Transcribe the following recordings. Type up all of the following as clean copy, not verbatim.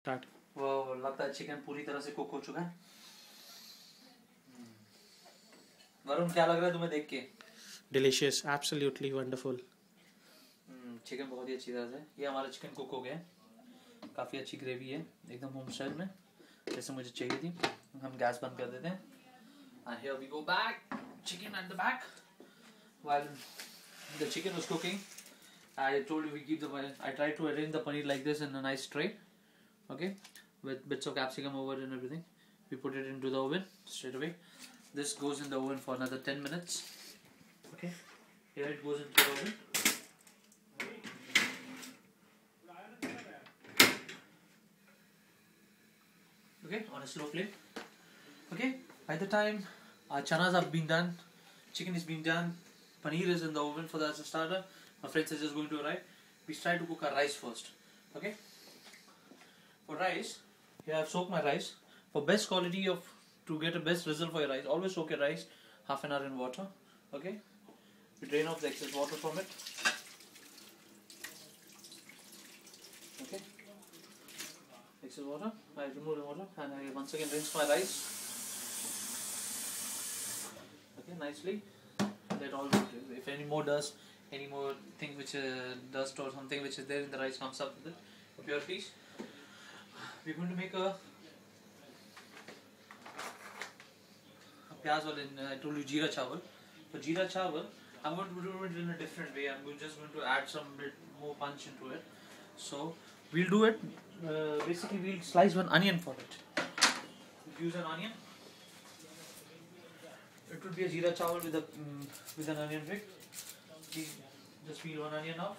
Start. वो लगता है चिकन पूरी तरह से कुक हो चुका है। वरुण, क्या लग रहा है तुम्हें देख के? Delicious, absolutely wonderful. चिकन बहुत ही अच्छी तरह से, ये हमारा चिकन कुक हो गया है। काफ़ी अच्छी ग्रेवी है, एकदम होम स्टाइल में जैसे मुझे चाहिए थी। हम गैस बंद कर देते हैं। And here we go back, chicken at the back. While the chicken was cooking, I told you I tried to arrange the paneer like this in a nice tray, okay, with bits of capsicum over and everything. We put it into the oven straight away. This goes in the oven for another 10 minutes. Okay, here it goes into the oven. Okay, on a slow flame. Okay, by the time our chanas have been done, chicken is being done, paneer is in the oven for the as a starter, my friends are just going to arrive. We try to cook our rice first. Okay, for rice, here I have soaked my rice. For best quality of, to get a best result for your rice, always soak your rice half an hour in water. Okay, we drain off the excess water from it. Okay, excess water, I remove the water and I once again rinse my rice. Okay, nicely. Let all, if any more dust, any more thing which dust or something which is there in the rice comes up with it, impurities, we're going to make a pyaz wale. I told you jeera chawal. For jeera chawal, I'm going to do it in a different way. I'm just going to add some bit more punch into it. So we'll do it. Basically, we'll slice one onion for it. We'll use an onion. It would be a jeera chawal with an onion rig. Just peel one onion off.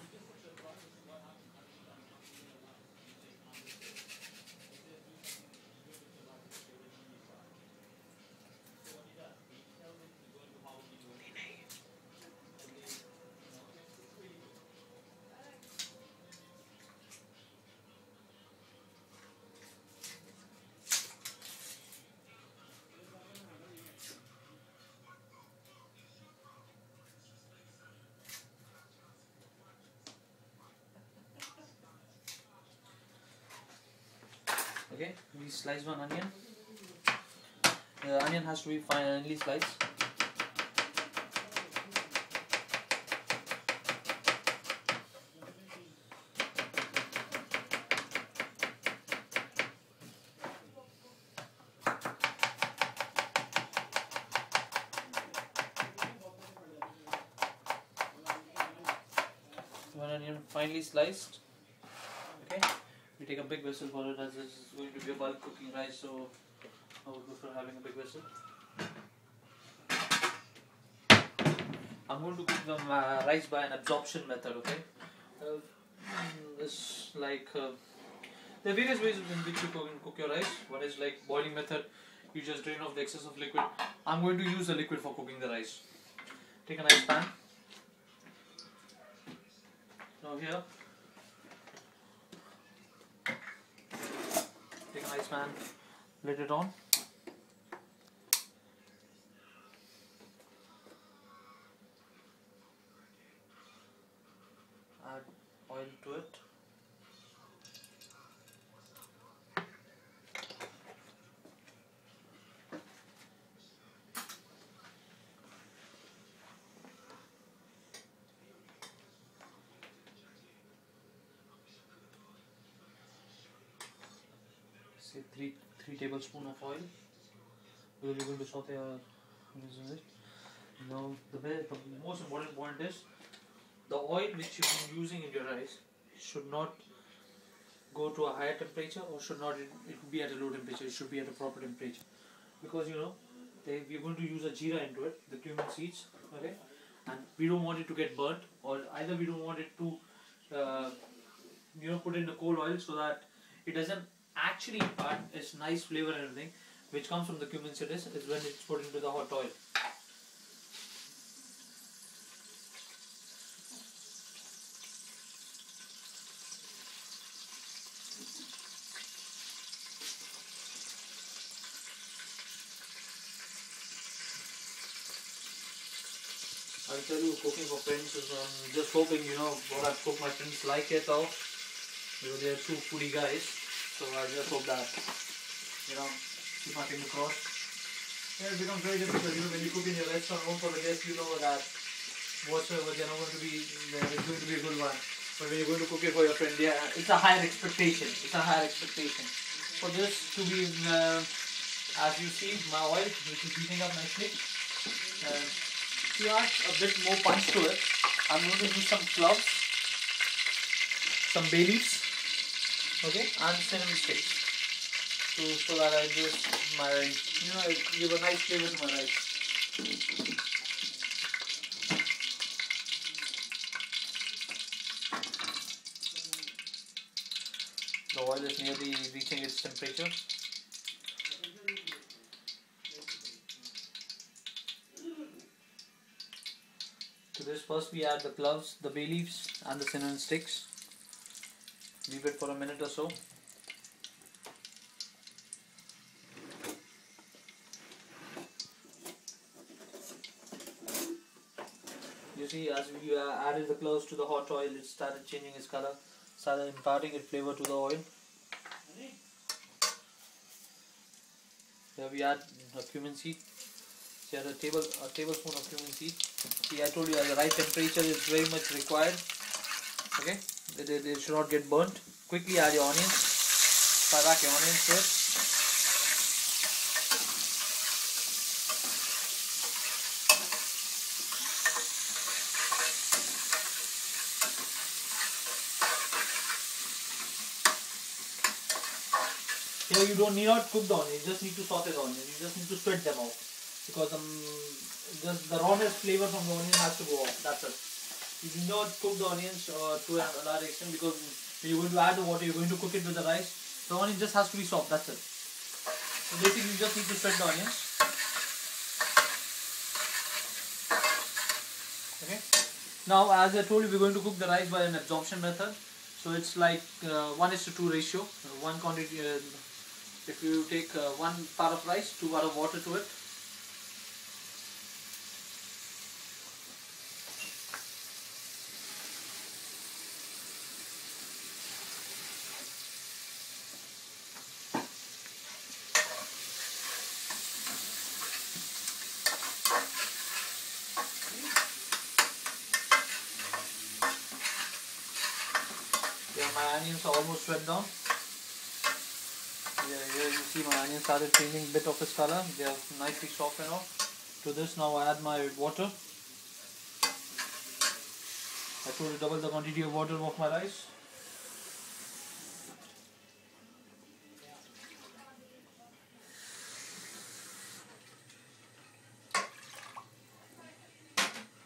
Okay, we slice one onion. The onion has to be finely sliced. One onion finely sliced. Okay, we take a big vessel for it as this is going to be a bulk cooking rice, so I would prefer having a big vessel. I'm going to cook the rice by an absorption method. Okay, it's like there are various ways in which you can cook your rice. One is like boiling method. You just drain off the excess of liquid. I'm going to use the liquid for cooking the rice. Take a nice pan. Now here, take a nice pan, let it on. Add oil to it. Say three tablespoons of oil. Because you're going to saute our it. Now the most important point is the oil which you're using in your rice should not go to a higher temperature or should not it be at a low temperature. It should be at a proper temperature, because you know we're going to use a jeera into it, the cumin seeds. Okay, and we don't want it to get burnt, or either we don't want it to put in the cold oil so that it doesn't actually impart its nice flavor and everything which comes from the cumin seeds is when it's put into the hot oil. I'll tell you, cooking for friends is just hoping what I've cooked my friends like it all, because they are two foodie guys. So I just hope that, keep my finger crossed. Yeah, it becomes very difficult, when you cook in your restaurant home for the guests, that whatsoever they're not going to be, it's going to be a good one. But when you're going to cook it for your friend, yeah, it's a higher expectation. For this to be, as you see, my oil, which is heating up nicely. To add a bit more punch to it, I'm going to use some cloves, some bay leaves, okay, and cinnamon sticks. So that I just I give a nice flavor to my rice. The oil is nearly reaching its temperature. To this, first we add the cloves, the bay leaves, and the cinnamon sticks. Leave it for a minute or so. You see, as we added the cloves to the hot oil, it started changing its color, started imparting its flavor to the oil. Here we add a cumin seed. See, add a tablespoon of cumin seed. See, I told you the right temperature is very much required. Okay, they should not get burnt. Quickly add your onions. Fry back your onions to it. Here you don't need not cook the onions, you just need to saute the onions, you just need to sweat them out, because just the rawness flavor from the onion has to go off, that's it. You do not cook the onions to a large extent, because when you're going to add the water, you're going to cook it with the rice, the onion just has to be soft, that's it. So basically you just need to sweat the onions. Okay. Now as I told you, we're going to cook the rice by an absorption method. So it's like 1:2 ratio, one quantity. If you take 1 part of rice, 2 part of water to it. Yeah, my onions are almost sweat down. Here you see my onions started changing a bit of its color. They are nicely soft and all. To this now I add my water. I told you double the quantity of water of my rice.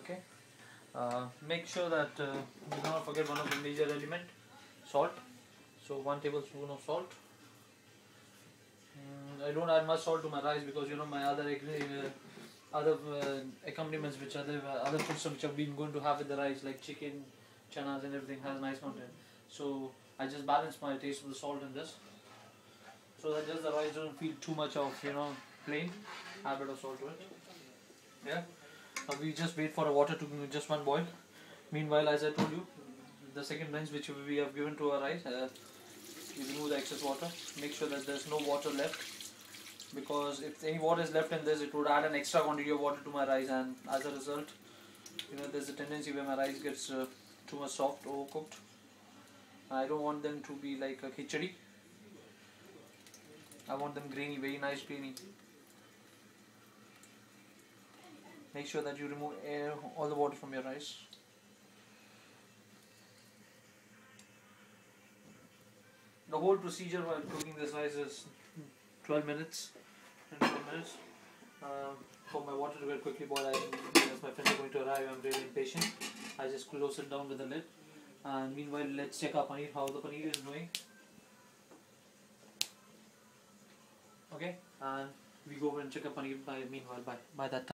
Okay. Make sure that you do not forget one of the major element, salt. So 1 tablespoon of salt. I don't add much salt to my rice because my other accompaniments, which other foods which I've been going to have with the rice, like chicken, chanas and everything, has nice content. So I just balance my taste of the salt in this, so that just the rice doesn't feel too much of plain. Add a bit of salt to it. Yeah. Now we just wait for the water to just one boil. Meanwhile, as I told you, the second rinse which we have given to our rice, you remove the excess water. Make sure that there's no water left, because if any water is left in this, it would add an extra quantity of water to my rice, and as a result, there's a tendency where my rice gets too much soft, overcooked. I don't want them to be like a khichdi. I want them grainy, very nice grainy. Make sure that you remove all the water from your rice. The whole procedure while cooking this rice is 12 minutes. For my water to get quickly boiled, as my friends are going to arrive, I'm really impatient. I just close it down with the lid. And meanwhile, let's check our paneer, how the paneer is doing. Okay, and we go over and check our paneer by that time.